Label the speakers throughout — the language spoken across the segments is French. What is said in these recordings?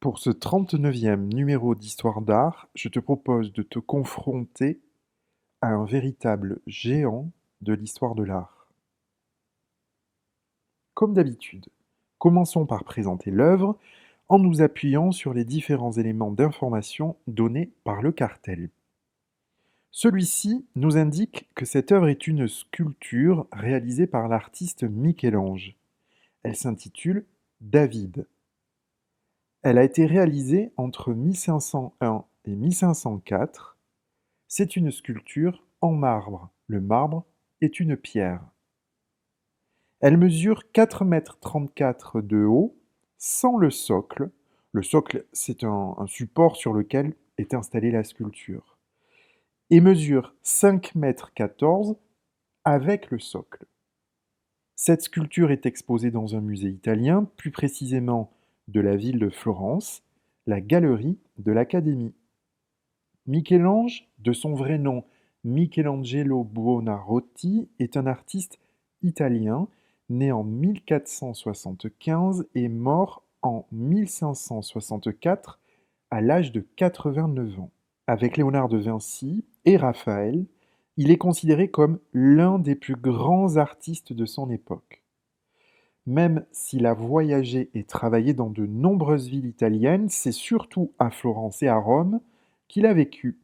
Speaker 1: Pour ce 39e numéro d'Histoire d'art, je te propose de te confronter à un véritable géant de l'histoire de l'art. Comme d'habitude, commençons par présenter l'œuvre en nous appuyant sur les différents éléments d'information donnés par le cartel. Celui-ci nous indique que cette œuvre est une sculpture réalisée par l'artiste Michel-Ange. Elle s'intitule David. Elle a été réalisée entre 1501 et 1504. C'est une sculpture en marbre. Le marbre est une pierre. Elle mesure 4,34 m de haut, sans le socle. Le socle, c'est un support sur lequel est installée la sculpture. Et mesure 5,14 m avec le socle. Cette sculpture est exposée dans un musée italien, plus précisément de la ville de Florence, la galerie de l'Académie. Michel-Ange, de son vrai nom Michelangelo Buonarroti, est un artiste italien né en 1475 et mort en 1564 à l'âge de 89 ans. Avec Léonard de Vinci et Raphaël, il est considéré comme l'un des plus grands artistes de son époque. Même s'il a voyagé et travaillé dans de nombreuses villes italiennes, c'est surtout à Florence et à Rome qu'il a vécu.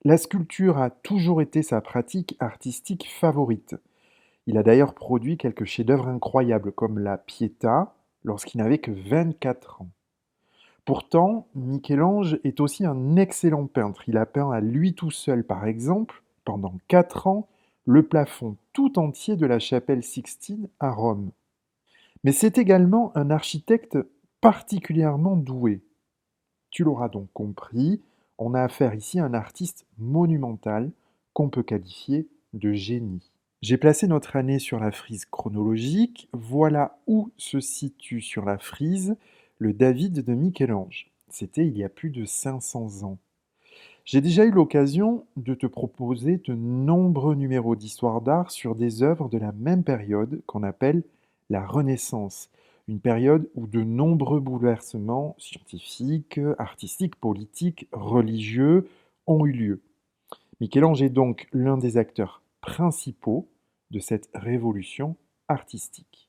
Speaker 1: La sculpture a toujours été sa pratique artistique favorite. Il a d'ailleurs produit quelques chefs-d'œuvre incroyables, comme la Pietà, lorsqu'il n'avait que 24 ans. Pourtant, Michel-Ange est aussi un excellent peintre. Il a peint à lui tout seul, par exemple, pendant 4 ans, le plafond tout entier de la chapelle Sixtine à Rome. Mais c'est également un architecte particulièrement doué. Tu l'auras donc compris, on a affaire ici à un artiste monumental qu'on peut qualifier de génie. J'ai placé notre année sur la frise chronologique. Voilà où se situe sur la frise le David de Michel-Ange. C'était il y a plus de 500 ans. J'ai déjà eu l'occasion de te proposer de nombreux numéros d'histoire d'art sur des œuvres de la même période qu'on appelle la Renaissance, une période où de nombreux bouleversements scientifiques, artistiques, politiques, religieux ont eu lieu. Michel-Ange est donc l'un des acteurs principaux de cette révolution artistique.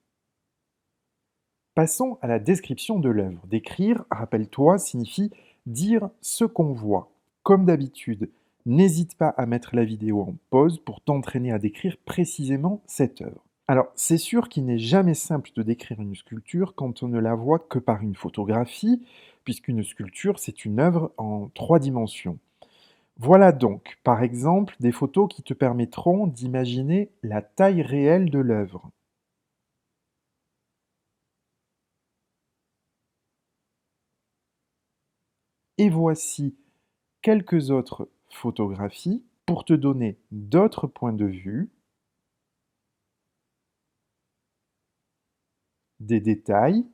Speaker 1: Passons à la description de l'œuvre. Décrire, rappelle-toi, signifie dire ce qu'on voit. Comme d'habitude, n'hésite pas à mettre la vidéo en pause pour t'entraîner à décrire précisément cette œuvre. Alors, c'est sûr qu'il n'est jamais simple de décrire une sculpture quand on ne la voit que par une photographie, puisqu'une sculpture, c'est une œuvre en 3 dimensions. Voilà donc, par exemple, des photos qui te permettront d'imaginer la taille réelle de l'œuvre. Et voici quelques autres photographies pour te donner d'autres points de vue, des détails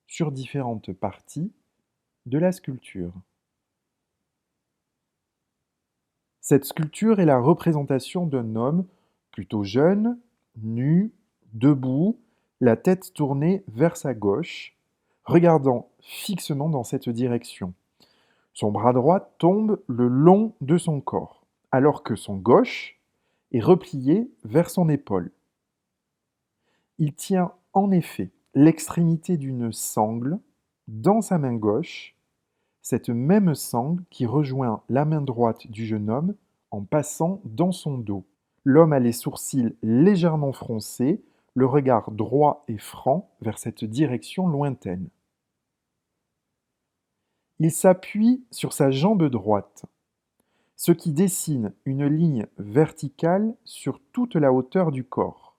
Speaker 1: sur différentes parties de la sculpture. Cette sculpture est la représentation d'un homme plutôt jeune, nu, debout, la tête tournée vers sa gauche, regardant fixement dans cette direction. Son bras droit tombe le long de son corps, alors que son gauche est replié vers son épaule. Il tient en effet l'extrémité d'une sangle dans sa main gauche, cette même sangle qui rejoint la main droite du jeune homme en passant dans son dos. L'homme a les sourcils légèrement froncés, le regard droit et franc vers cette direction lointaine. Il s'appuie sur sa jambe droite, ce qui dessine une ligne verticale sur toute la hauteur du corps.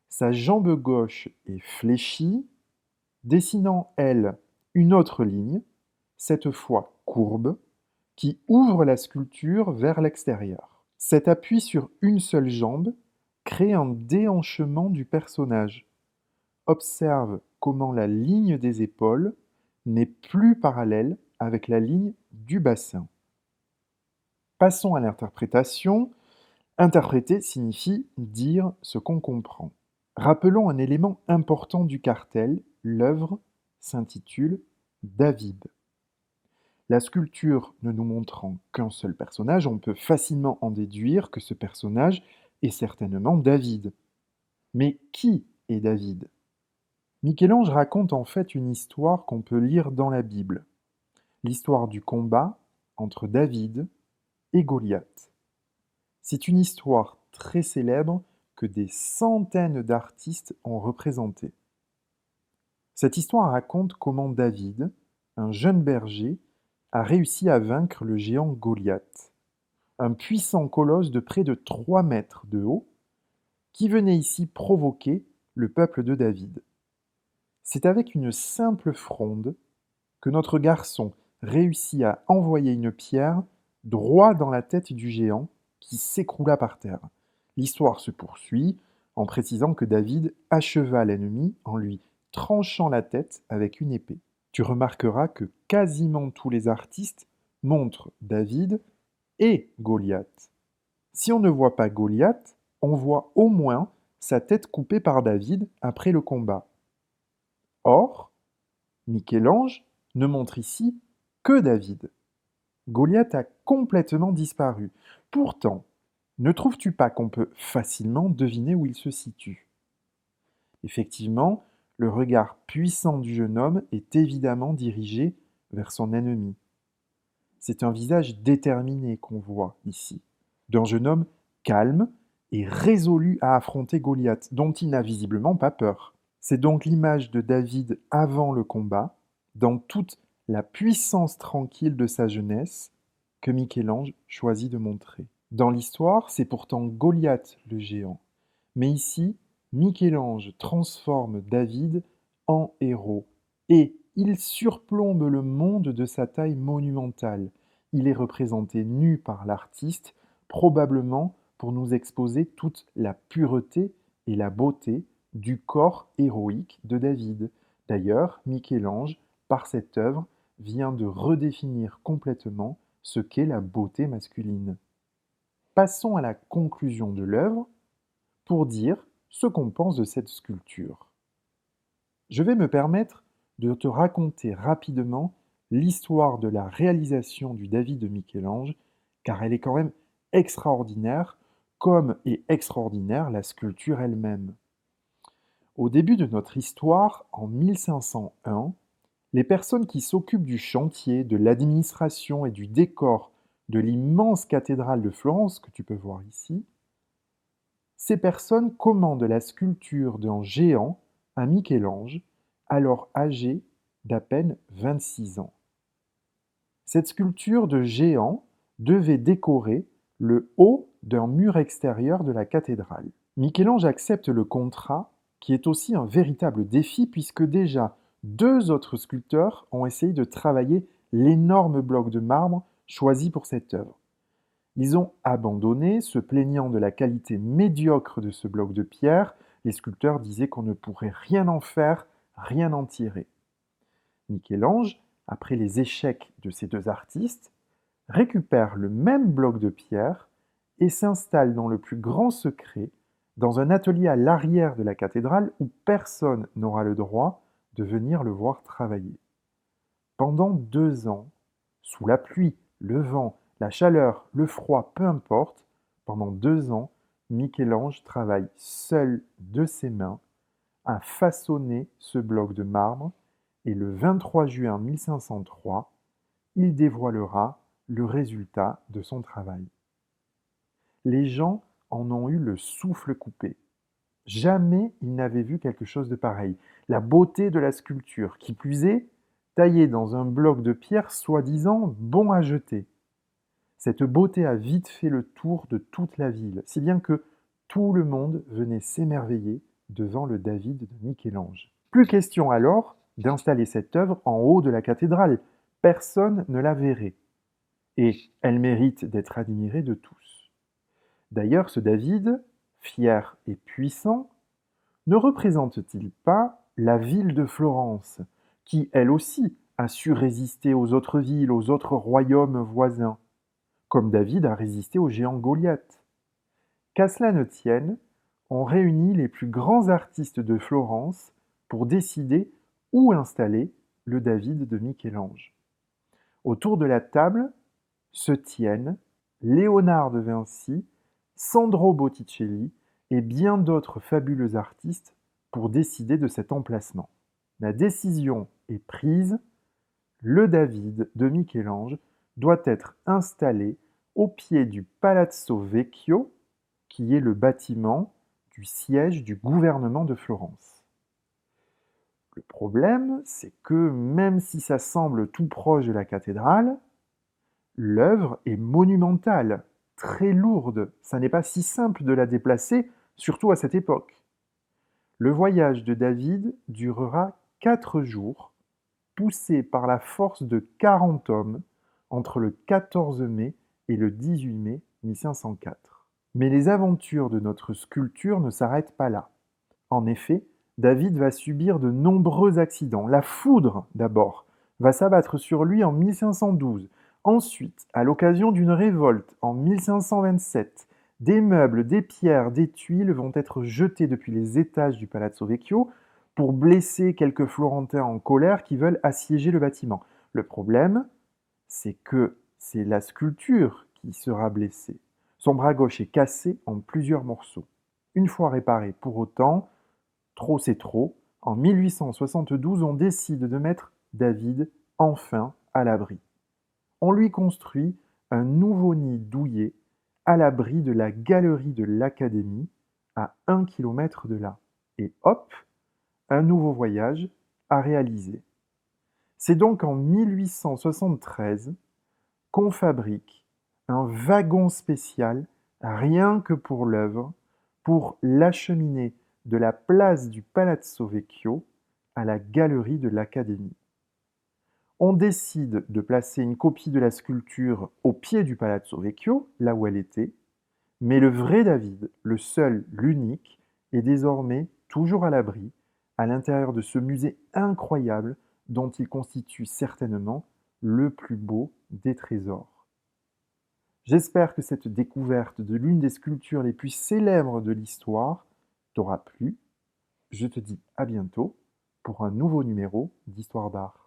Speaker 1: Sa jambe gauche est fléchie, dessinant, elle, une autre ligne, cette fois courbe, qui ouvre la sculpture vers l'extérieur. Cet appui sur une seule jambe crée un déhanchement du personnage. Observe comment la ligne des épaules n'est plus parallèle avec la ligne du bassin. Passons à l'interprétation. Interpréter signifie dire ce qu'on comprend. Rappelons un élément important du cartel, l'œuvre s'intitule David. La sculpture ne nous montrant qu'un seul personnage, on peut facilement en déduire que ce personnage est certainement David. Mais qui est David? Michel-Ange raconte en fait une histoire qu'on peut lire dans la Bible, l'histoire du combat entre David et Goliath. C'est une histoire très célèbre que des centaines d'artistes ont représentée. Cette histoire raconte comment David, un jeune berger, a réussi à vaincre le géant Goliath, un puissant colosse de près de 3 mètres de haut, qui venait ici provoquer le peuple de David. C'est avec une simple fronde que notre garçon réussit à envoyer une pierre droit dans la tête du géant qui s'écroula par terre. L'histoire se poursuit en précisant que David acheva l'ennemi en lui tranchant la tête avec une épée. Tu remarqueras que quasiment tous les artistes montrent David et Goliath. Si on ne voit pas Goliath, on voit au moins sa tête coupée par David après le combat. Or, Michel-Ange ne montre ici que David. Goliath a complètement disparu. Pourtant, ne trouves-tu pas qu'on peut facilement deviner où il se situe? Effectivement, le regard puissant du jeune homme est évidemment dirigé vers son ennemi. C'est un visage déterminé qu'on voit ici, d'un jeune homme calme et résolu à affronter Goliath, dont il n'a visiblement pas peur. C'est donc l'image de David avant le combat, dans toute la puissance tranquille de sa jeunesse, que Michel-Ange choisit de montrer. Dans l'histoire, c'est pourtant Goliath le géant. Mais ici, Michel-Ange transforme David en héros. Et il surplombe le monde de sa taille monumentale. Il est représenté nu par l'artiste, probablement pour nous exposer toute la pureté et la beauté du corps héroïque de David. D'ailleurs, Michel-Ange, par cette œuvre, vient de redéfinir complètement ce qu'est la beauté masculine. Passons à la conclusion de l'œuvre pour dire ce qu'on pense de cette sculpture. Je vais me permettre de te raconter rapidement l'histoire de la réalisation du David de Michel-Ange, car elle est quand même extraordinaire, comme est extraordinaire la sculpture elle-même. Au début de notre histoire, en 1501, les personnes qui s'occupent du chantier, de l'administration et du décor de l'immense cathédrale de Florence que tu peux voir ici, ces personnes commandent la sculpture d'un géant à Michel-Ange, alors âgé d'à peine 26 ans. Cette sculpture de géant devait décorer le haut d'un mur extérieur de la cathédrale. Michel-Ange accepte le contrat, qui est aussi un véritable défi puisque déjà 2 autres sculpteurs ont essayé de travailler l'énorme bloc de marbre choisi pour cette œuvre. Ils ont abandonné, se plaignant de la qualité médiocre de ce bloc de pierre. Les sculpteurs disaient qu'on ne pourrait rien en faire, rien en tirer. Michel-Ange, après les échecs de ces 2 artistes, récupère le même bloc de pierre et s'installe dans le plus grand secret dans un atelier à l'arrière de la cathédrale où personne n'aura le droit de venir le voir travailler. Pendant 2 ans, sous la pluie, le vent, la chaleur, le froid, peu importe, pendant 2 ans, Michel-Ange travaille seul de ses mains à façonner ce bloc de marbre et le 23 juin 1503, il dévoilera le résultat de son travail. Les gens en ont eu le souffle coupé. Jamais ils n'avaient vu quelque chose de pareil. La beauté de la sculpture, qui plus est, taillée dans un bloc de pierre soi-disant bon à jeter. Cette beauté a vite fait le tour de toute la ville, si bien que tout le monde venait s'émerveiller devant le David de Michel-Ange. Plus question alors d'installer cette œuvre en haut de la cathédrale. Personne ne la verrait. Et elle mérite d'être admirée de tous. D'ailleurs, ce David, fier et puissant, ne représente-t-il pas la ville de Florence, qui, elle aussi, a su résister aux autres villes, aux autres royaumes voisins, comme David a résisté au géant Goliath? Qu'à cela ne tienne, on réunit les plus grands artistes de Florence pour décider où installer le David de Michel-Ange. Autour de la table se tiennent Léonard de Vinci, Sandro Botticelli et bien d'autres fabuleux artistes pour décider de cet emplacement. La décision est prise, le David de Michel-Ange doit être installé au pied du Palazzo Vecchio, qui est le bâtiment du siège du gouvernement de Florence. Le problème, c'est que même si ça semble tout proche de la cathédrale, l'œuvre est monumentale, très lourde. Ça n'est pas si simple de la déplacer, surtout à cette époque. Le voyage de David durera 4 jours, poussé par la force de 40 hommes entre le 14 mai et le 18 mai 1504. Mais les aventures de notre sculpture ne s'arrêtent pas là. En effet, David va subir de nombreux accidents. La foudre, d'abord, va s'abattre sur lui en 1512. Ensuite, à l'occasion d'une révolte en 1527, des meubles, des pierres, des tuiles vont être jetés depuis les étages du Palazzo Vecchio pour blesser quelques Florentins en colère qui veulent assiéger le bâtiment. Le problème, c'est que c'est la sculpture qui sera blessée. Son bras gauche est cassé en plusieurs morceaux. Une fois réparé pour autant, trop c'est trop, en 1872, on décide de mettre David enfin à l'abri. On lui construit un nouveau nid douillet à l'abri de la galerie de l'Académie, à 1 kilomètre de là. Et hop, un nouveau voyage à réaliser. C'est donc en 1873 qu'on fabrique un wagon spécial rien que pour l'œuvre, pour l'acheminer de la place du Palazzo Vecchio à la galerie de l'Académie. On décide de placer une copie de la sculpture au pied du Palazzo Vecchio, là où elle était, mais le vrai David, le seul, l'unique, est désormais toujours à l'abri, à l'intérieur de ce musée incroyable dont il constitue certainement le plus beau des trésors. J'espère que cette découverte de l'une des sculptures les plus célèbres de l'histoire t'aura plu. Je te dis à bientôt pour un nouveau numéro d'Histoire d'art.